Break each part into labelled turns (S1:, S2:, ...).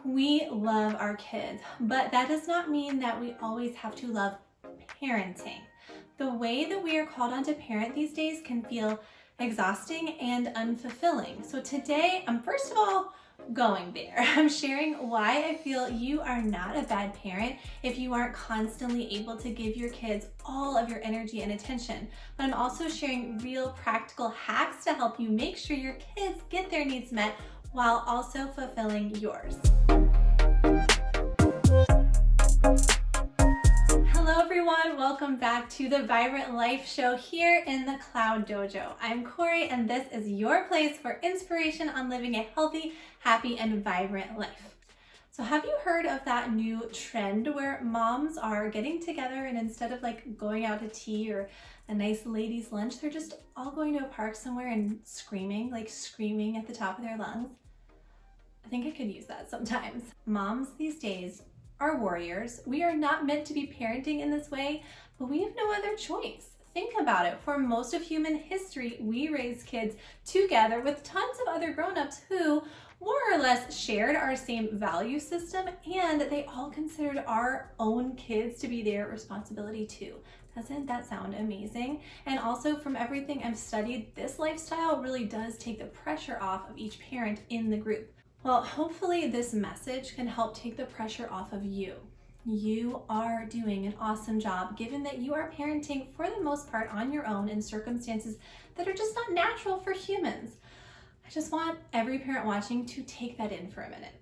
S1: we love our kids, but that does not mean that we always have to love parenting. The way that we are called on to parent these days can feel exhausting and unfulfilling. So today, I'm first of all going there. I'm sharing why I feel you are not a bad parent if you aren't constantly able to give your kids all of your energy and attention. But I'm also sharing real practical hacks to help you make sure your kids get their needs met while also fulfilling yours. Hello everyone, welcome back to the Vibrant Life Show here in the Cloud Dojo. I'm Corey and this is your place for inspiration on living a healthy, happy, and vibrant life. So have you heard of that new trend where moms are getting together and instead of going out to tea or a nice ladies' lunch, they're just all going to a park somewhere and screaming at the top of their lungs? I think I could use that sometimes. Moms these days are warriors. We are not meant to be parenting in this way, but we have no other choice. Think about it. For most of human history, we raised kids together with tons of other grown-ups who more or less shared our same value system, and they all considered our own kids to be their responsibility too. Doesn't that sound amazing? And also, from everything I've studied, this lifestyle really does take the pressure off of each parent in the group. Well, hopefully this message can help take the pressure off of you. You are doing an awesome job given that you are parenting for the most part on your own in circumstances that are just not natural for humans. I just want every parent watching to take that in for a minute.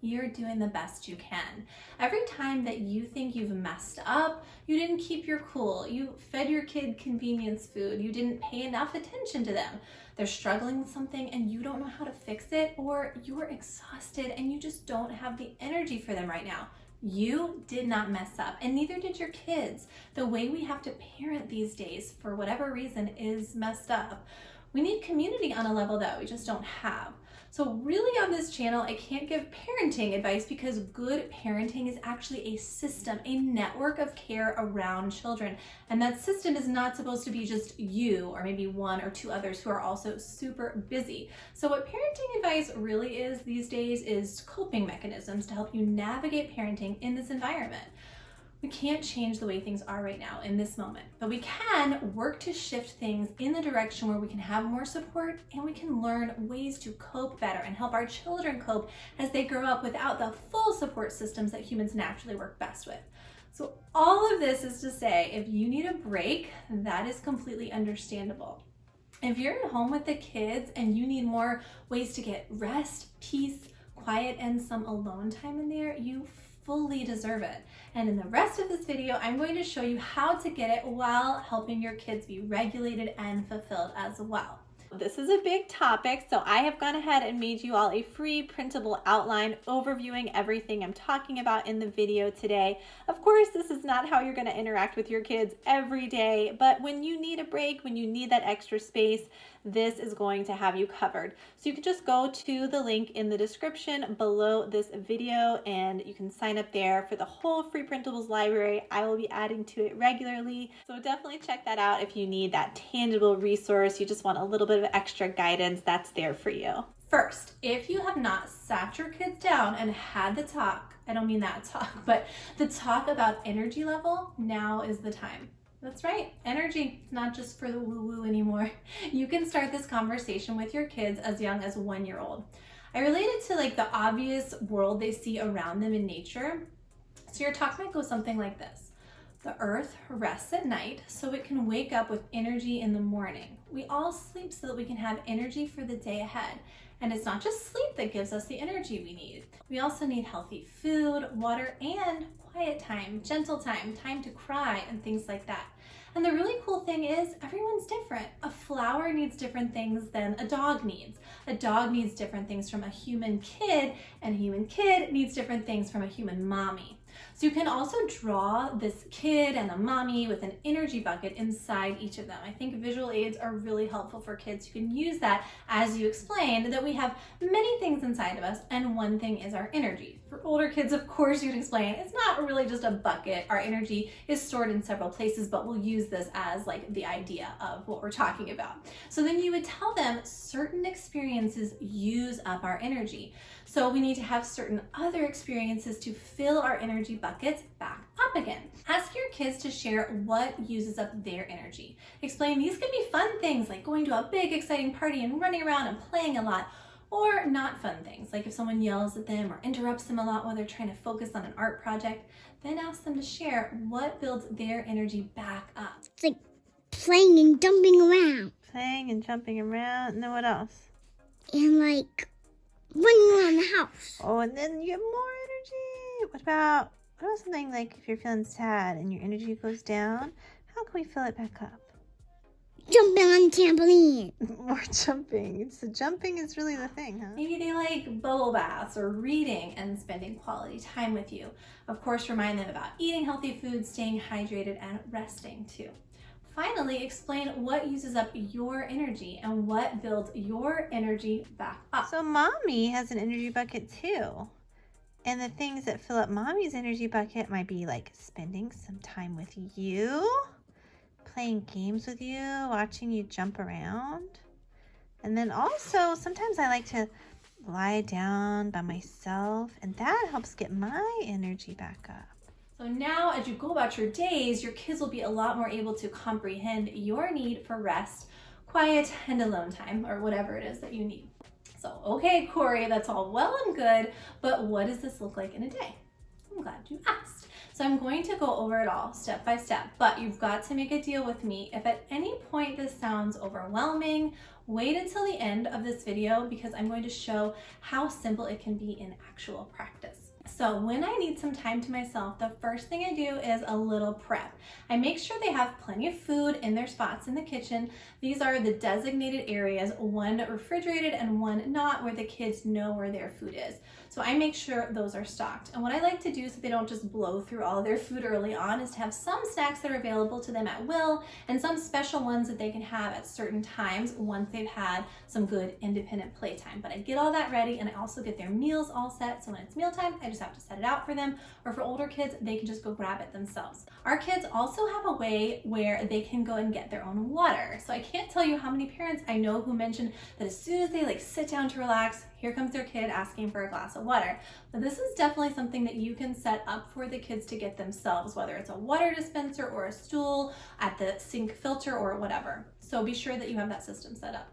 S1: You're doing the best you can. Every time that you think you've messed up, you didn't keep your cool, you fed your kid convenience food, you didn't pay enough attention to them, they're struggling with something and you don't know how to fix it, or you're exhausted and you just don't have the energy for them right now. You did not mess up, and neither did your kids. The way we have to parent these days, for whatever reason, is messed up. We need community on a level that we just don't have. So really on this channel, I can't give parenting advice because good parenting is actually a system, a network of care around children. And that system is not supposed to be just you or maybe one or two others who are also super busy. So what parenting advice really is these days is coping mechanisms to help you navigate parenting in this environment. We can't change the way things are right now in this moment, but we can work to shift things in the direction where we can have more support and we can learn ways to cope better and help our children cope as they grow up without the full support systems that humans naturally work best with. So all of this is to say, if you need a break, that is completely understandable. If you're at home with the kids and you need more ways to get rest, peace, quiet, and some alone time in there, you fully deserve it. And in the rest of this video, I'm going to show you how to get it while helping your kids be regulated and fulfilled as well. This is a big topic, so I have gone ahead and made you all a free printable outline overviewing everything I'm talking about in the video today. Of course, this is not how you're going to interact with your kids every day, but when you need a break, when you need that extra space, this is going to have you covered. So you can just go to the link in the description below this video and you can sign up there for the whole free printables library. I will be adding to it regularly. So definitely check that out if you need that tangible resource. You just want a little bit of extra guidance, that's there for you. First, if you have not sat your kids down and had the talk, I don't mean that talk, but the talk about energy level, now is the time. That's right, energy. It's not just for the woo-woo anymore. You can start this conversation with your kids as young as 1 year old. I relate it to the obvious world they see around them in nature. So your talk might go something like this. The earth rests at night so it can wake up with energy in the morning. We all sleep so that we can have energy for the day ahead. And it's not just sleep that gives us the energy we need. We also need healthy food, water, and quiet time, gentle time, time to cry, and things like that. And the really cool thing is everyone's different. A flower needs different things than a dog needs. A dog needs different things from a human kid, and a human kid needs different things from a human mommy. So you can also draw this kid and a mommy with an energy bucket inside each of them. I think visual aids are really helpful for kids. You can use that as you explained that we have many things inside of us and one thing is our energy. For older kids, of course, you'd explain it's not really just a bucket. Our energy is stored in several places, but we'll use this as like the idea of what we're talking about. So then you would tell them certain experiences use up our energy. So we need to have certain other experiences to fill our energy buckets back up again. Ask your kids to share what uses up their energy. Explain these can be fun things like going to a big exciting party and running around and playing a lot, or not fun things, like if someone yells at them or interrupts them a lot while they're trying to focus on an art project, then ask them to share what builds their energy back up.
S2: It's like playing and jumping around.
S3: Playing and jumping around, and then what else?
S2: And like running around the house.
S3: Oh, and then you have more energy. What about something like if you're feeling sad and your energy goes down, how can we fill it back up?
S2: Jumping on the trampoline.
S3: More jumping. So jumping is really the thing, huh?
S1: Maybe they like bubble baths or reading and spending quality time with you. Of course, remind them about eating healthy food, staying hydrated, and resting too. Finally, explain what uses up your energy and what builds your energy back up.
S3: So mommy has an energy bucket too. And the things that fill up mommy's energy bucket might be like spending some time with you, playing games with you, watching you jump around. And then also, sometimes I like to lie down by myself, and that helps get my energy back up.
S1: So now as you go about your days, your kids will be a lot more able to comprehend your need for rest, quiet, and alone time, or whatever it is that you need. So, okay, Corey, that's all well and good, but what does this look like in a day? I'm glad you asked. So I'm going to go over it all step by step, but you've got to make a deal with me. If at any point this sounds overwhelming, wait until the end of this video because I'm going to show how simple it can be in actual practice. So when I need some time to myself, the first thing I do is a little prep. I make sure they have plenty of food in their spots in the kitchen. These are the designated areas, one refrigerated and one not, where the kids know where their food is. So I make sure those are stocked. And what I like to do so they don't just blow through all of their food early on is to have some snacks that are available to them at will and some special ones that they can have at certain times once they've had some good independent playtime. But I get all that ready and I also get their meals all set. So when it's mealtime, I just have to set it out for them, or for older kids, they can just go grab it themselves. Our kids also have a way where they can go and get their own water. So I can't tell you how many parents I know who mention that as soon as they like sit down to relax, here comes their kid asking for a glass of water. But this is definitely something that you can set up for the kids to get themselves, whether it's a water dispenser or a stool at the sink filter or whatever. So be sure that you have that system set up.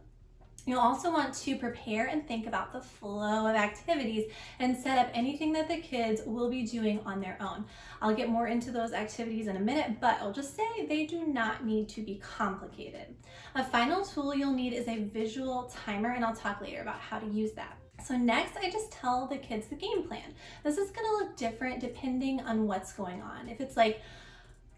S1: You'll also want to prepare and think about the flow of activities and set up anything that the kids will be doing on their own. I'll get more into those activities in a minute, but I'll just say they do not need to be complicated. A final tool you'll need is a visual timer, and I'll talk later about how to use that. So next, I just tell the kids the game plan. This is gonna look different depending on what's going on. If it's like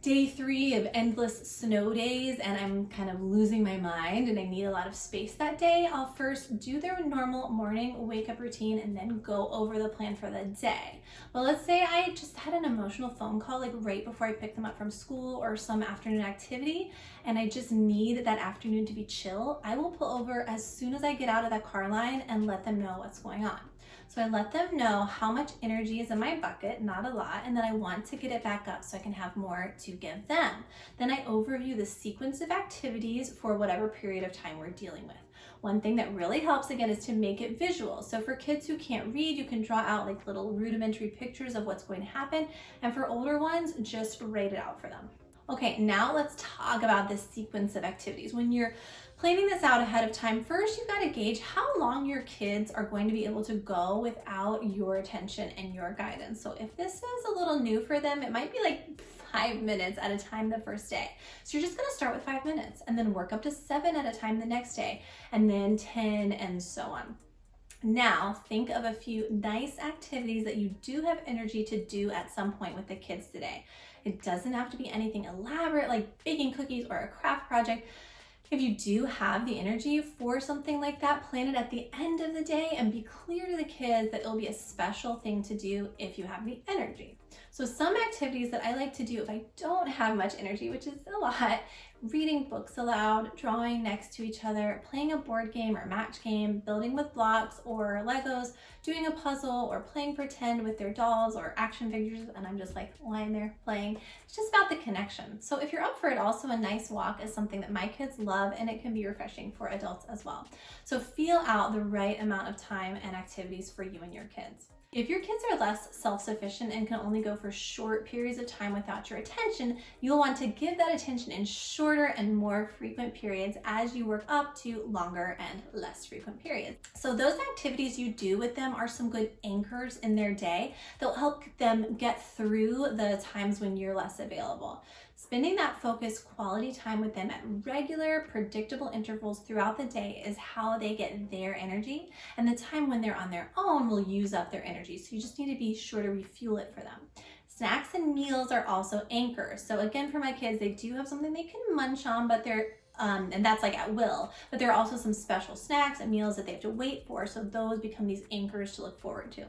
S1: day 3 of endless snow days and I'm kind of losing my mind and I need a lot of space that day, I'll first do their normal morning wake up routine and then go over the plan for the day. But let's say I just had an emotional phone call like right before I picked them up from school or some afternoon activity and I just need that afternoon to be chill. I will pull over as soon as I get out of that car line and let them know what's going on. So I let them know how much energy is in my bucket, not a lot, and that I want to get it back up so I can have more to give them. Then I overview the sequence of activities for whatever period of time we're dealing with. One thing that really helps again is to make it visual. So for kids who can't read, you can draw out like little rudimentary pictures of what's going to happen. And for older ones, just write it out for them. Okay, now let's talk about this sequence of activities. When you're planning this out ahead of time, first you've got to gauge how long your kids are going to be able to go without your attention and your guidance. So if this is a little new for them, it might be like 5 minutes at a time the first day. So you're just going to start with 5 minutes and then work up to 7 at a time the next day, and then 10 and so on. Now, think of a few nice activities that you do have energy to do at some point with the kids today. It doesn't have to be anything elaborate like baking cookies or a craft project. If you do have the energy for something like that, plan it at the end of the day and be clear to the kids that it'll be a special thing to do if you have the energy. So some activities that I like to do if I don't have much energy, which is a lot, reading books aloud, drawing next to each other, playing a board game or match game, building with blocks or Legos, doing a puzzle, or playing pretend with their dolls or action figures, and I'm just like lying there playing. It's just about the connection. So if you're up for it, also a nice walk is something that my kids love, and it can be refreshing for adults as well. So feel out the right amount of time and activities for you and your kids. If your kids are less self-sufficient and can only go for short periods of time without your attention, you'll want to give that attention in shorter and more frequent periods as you work up to longer and less frequent periods. So those activities you do with them are some good anchors in their day that will help them get through the times when you're less available. Spending that focused quality time with them at regular, predictable intervals throughout the day is how they get their energy, and the time when they're on their own will use up their energy. So you just need to be sure to refuel it for them. Snacks and meals are also anchors. So again, for my kids, they do have something they can munch on, but they're and that's like at will, but there are also some special snacks and meals that they have to wait for. So those become these anchors to look forward to.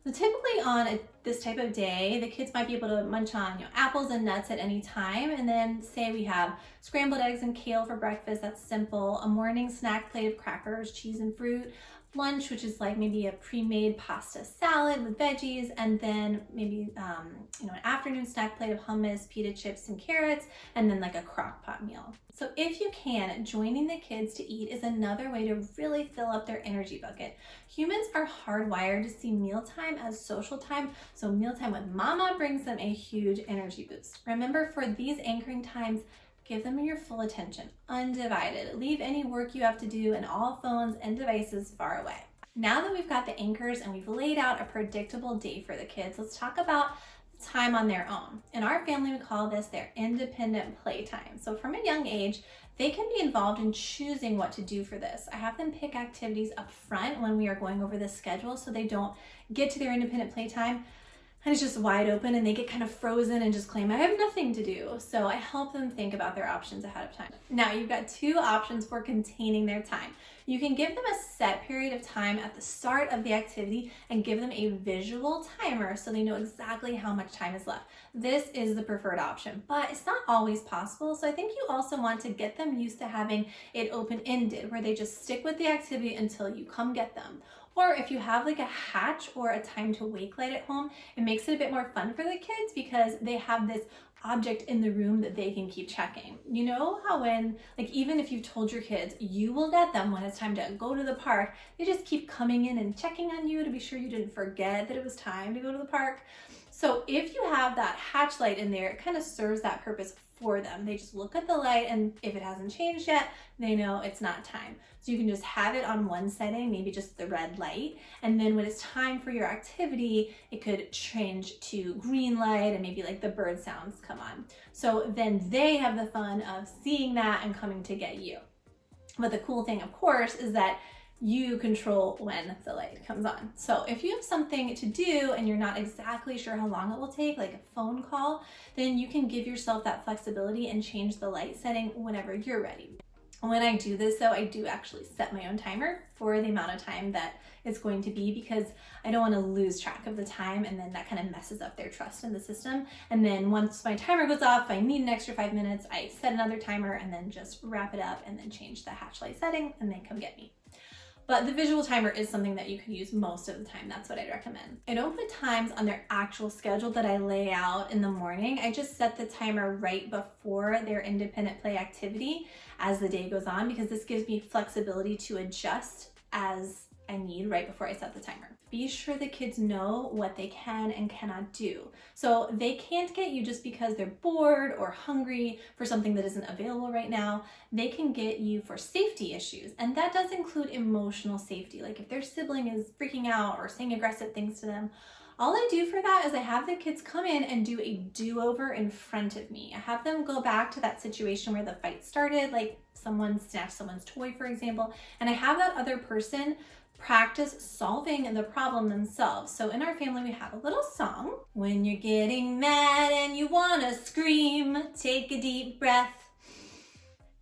S1: So typically on this type of day, the kids might be able to munch on apples and nuts at any time. And then say we have scrambled eggs and kale for breakfast, that's simple. A morning snack plate of crackers, cheese and fruit. Lunch, which is like maybe a pre-made pasta salad with veggies, and then maybe an afternoon snack plate of hummus, pita chips, and carrots, and then like a crock pot meal. So if you can, joining the kids to eat is another way to really fill up their energy bucket. Humans are hardwired to see mealtime as social time, so mealtime with mama brings them a huge energy boost. Remember, for these anchoring times, give them your full attention, undivided. Leave any work you have to do and all phones and devices far away. Now that we've got the anchors and we've laid out a predictable day for the kids, let's talk about time on their own. In our family, we call this their independent playtime. So from a young age, they can be involved in choosing what to do for this. I have them pick activities up front when we are going over the schedule so they don't get to their independent playtime and it's just wide open and they get kind of frozen and just claim, I have nothing to do. So I help them think about their options ahead of time. Now you've got two options for containing their time. You can give them a set period of time at the start of the activity and give them a visual timer so they know exactly how much time is left. This is the preferred option, but it's not always possible. So I think you also want to get them used to having it open-ended where they just stick with the activity until you come get them. Or if you have like a hatch or a time to wake light at home, it makes it a bit more fun for the kids because they have this object in the room that they can keep checking. You know how when, like even if you've told your kids, you will get them when it's time to go to the park, they just keep coming in and checking on you to be sure you didn't forget that it was time to go to the park. So if you have that hatch light in there, it kind of serves that purpose for them. They just look at the light and if it hasn't changed yet, they know it's not time. So you can just have it on one setting, maybe just the red light. And then when it's time for your activity, it could change to green light and maybe like the bird sounds come on. So then they have the fun of seeing that and coming to get you. But the cool thing, of course, is that you control when the light comes on. So if you have something to do and you're not exactly sure how long it will take, like a phone call, then you can give yourself that flexibility and change the light setting whenever you're ready. When I do this though, I do actually set my own timer for the amount of time that it's going to be because I don't want to lose track of the time and then that kind of messes up their trust in the system. And then once my timer goes off, if I need an extra 5 minutes, I set another timer and then just wrap it up and then change the hatch light setting and they come get me. But the visual timer is something that you can use most of the time. That's what I'd recommend. I don't put times on their actual schedule that I lay out in the morning. I just set the timer right before their independent play activity as the day goes on because this gives me flexibility to adjust as I need right before I set the timer. Be sure the kids know what they can and cannot do. So they can't get you just because they're bored or hungry for something that isn't available right now. They can get you for safety issues. And that does include emotional safety. Like if their sibling is freaking out or saying aggressive things to them, all I do for that is I have the kids come in and do a do-over in front of me. I have them go back to that situation where the fight started, like someone snatched someone's toy, for example, and I have that other person practice solving the problem themselves. So in our family, we have a little song. When you're getting mad and you want to scream, take a deep breath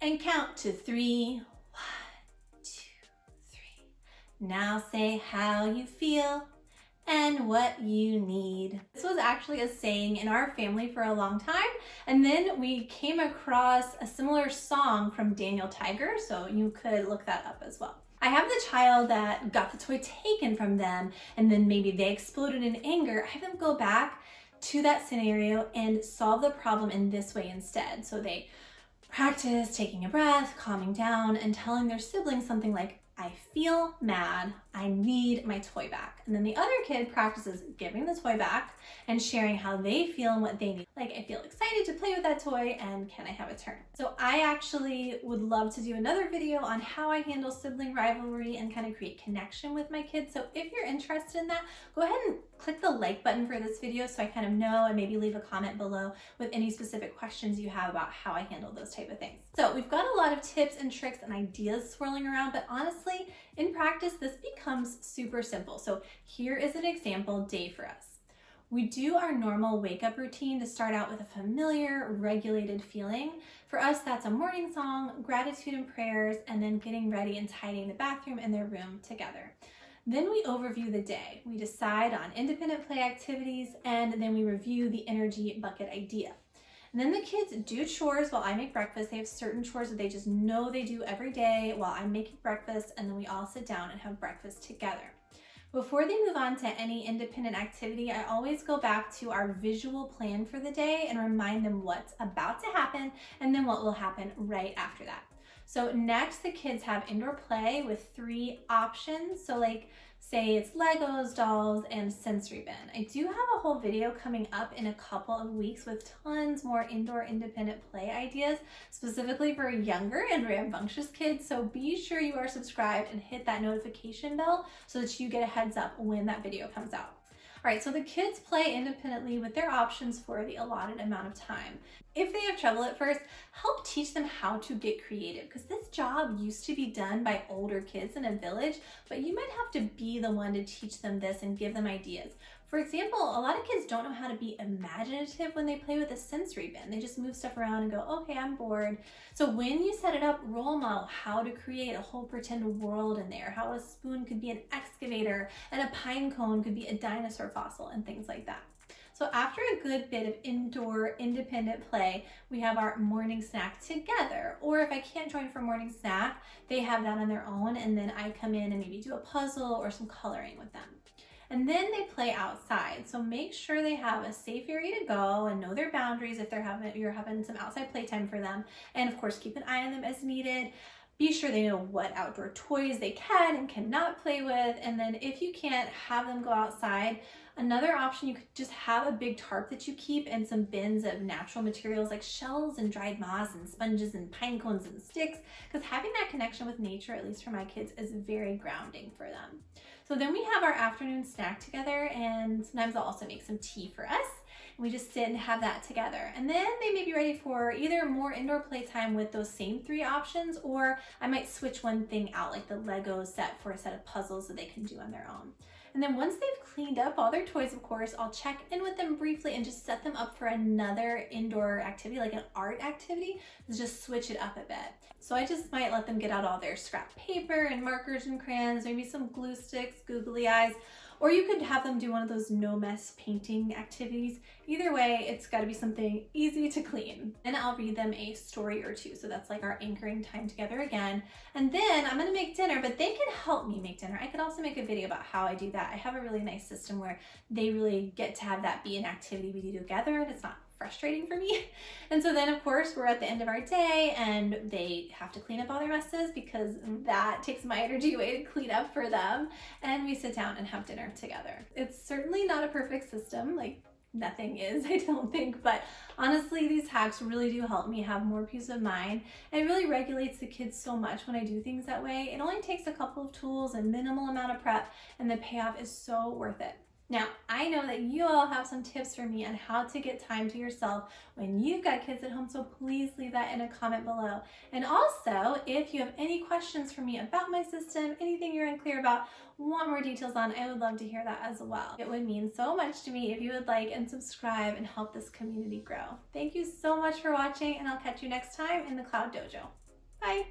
S1: and count to 3. 1, 2, 3. Now say how you feel. and what you need. This was actually a saying in our family for a long time, and then we came across a similar song from Daniel Tiger, so you could look that up as well. I have the child that got the toy taken from them, and then maybe they exploded in anger. I have them go back to that scenario and solve the problem in this way instead. So they practice taking a breath, calming down, and telling their siblings something like, I feel mad, I need my toy back. And then the other kid practices giving the toy back and sharing how they feel and what they need. Like, I feel excited to play with that toy, and can I have a turn? So I actually would love to do another video on how I handle sibling rivalry and kind of create connection with my kids. So if you're interested in that, go ahead and click the like button for this video so I kind of know, and maybe leave a comment below with any specific questions you have about how I handle those type of things. So we've got a lot of tips and tricks and ideas swirling around, but honestly, in practice, this becomes super simple. So here is an example day for us. We do our normal wake up routine to start out with a familiar, regulated feeling. For us, that's a morning song, gratitude and prayers, and then getting ready and tidying the bathroom and their room together. Then we overview the day. We decide on independent play activities, and then we review the energy bucket idea. And then the kids do chores while I make breakfast. They have certain chores that they just know they do every day while I'm making breakfast, and then we all sit down and have breakfast together. Before they move on to any independent activity, I always go back to our visual plan for the day and remind them what's about to happen and then what will happen right after that. So next, the kids have indoor play with 3 options. So like, say it's Legos, dolls, and sensory bin. I do have a whole video coming up in a couple of weeks with tons more indoor independent play ideas, specifically for younger and rambunctious kids. So be sure you are subscribed and hit that notification bell so that you get a heads up when that video comes out. All right, so the kids play independently with their options for the allotted amount of time. If they have trouble at first, help teach them how to get creative, because this job used to be done by older kids in a village, but you might have to be the one to teach them this and give them ideas. For example, a lot of kids don't know how to be imaginative when they play with a sensory bin. They just move stuff around and go, okay, I'm bored. So when you set it up, role model how to create a whole pretend world in there, how a spoon could be an excavator and a pine cone could be a dinosaur fossil and things like that. So after a good bit of indoor independent play, we have our morning snack together. Or if I can't join for morning snack, they have that on their own, and then I come in and maybe do a puzzle or some coloring with them. And then they play outside. So make sure they have a safe area to go and know their boundaries if you're having some outside playtime for them. And of course, keep an eye on them as needed. Be sure they know what outdoor toys they can and cannot play with. And then if you can't have them go outside, another option, you could just have a big tarp that you keep and some bins of natural materials like shells and dried moss and sponges and pine cones and sticks, because having that connection with nature, at least for my kids, is very grounding for them. So then we have our afternoon snack together, and sometimes I'll also make some tea for us. We just sit and have that together. And then they may be ready for either more indoor playtime with those same 3 options, or I might switch one thing out, like the Lego set, for a set of puzzles that they can do on their own. And then once they've cleaned up all their toys, of course, I'll check in with them briefly and just set them up for another indoor activity, like an art activity, to just switch it up a bit. So I just might let them get out all their scrap paper and markers and crayons, maybe some glue sticks, googly eyes, or you could have them do one of those no mess painting activities. Either way, it's got to be something easy to clean. And I'll read them a story or 2. So that's like our anchoring time together again. And then I'm going to make dinner, but they can help me make dinner. I could also make a video about how I do that. I have a really nice system where they really get to have that be an activity we do together, and it's not frustrating for me. And so then of course we're at the end of our day and they have to clean up all their messes, because that takes my energy away to clean up for them, and we sit down and have dinner together. It's certainly not a perfect system, like nothing is, I don't think, but honestly these hacks really do help me have more peace of mind, and it really regulates the kids so much when I do things that way. It only takes a couple of tools and minimal amount of prep, and the payoff is so worth it. Now, I know that you all have some tips for me on how to get time to yourself when you've got kids at home, so please leave that in a comment below. And also, if you have any questions for me about my system, anything you're unclear about, want more details on, I would love to hear that as well. It would mean so much to me if you would like and subscribe and help this community grow. Thank you so much for watching, and I'll catch you next time in the Cloud Dojo. Bye!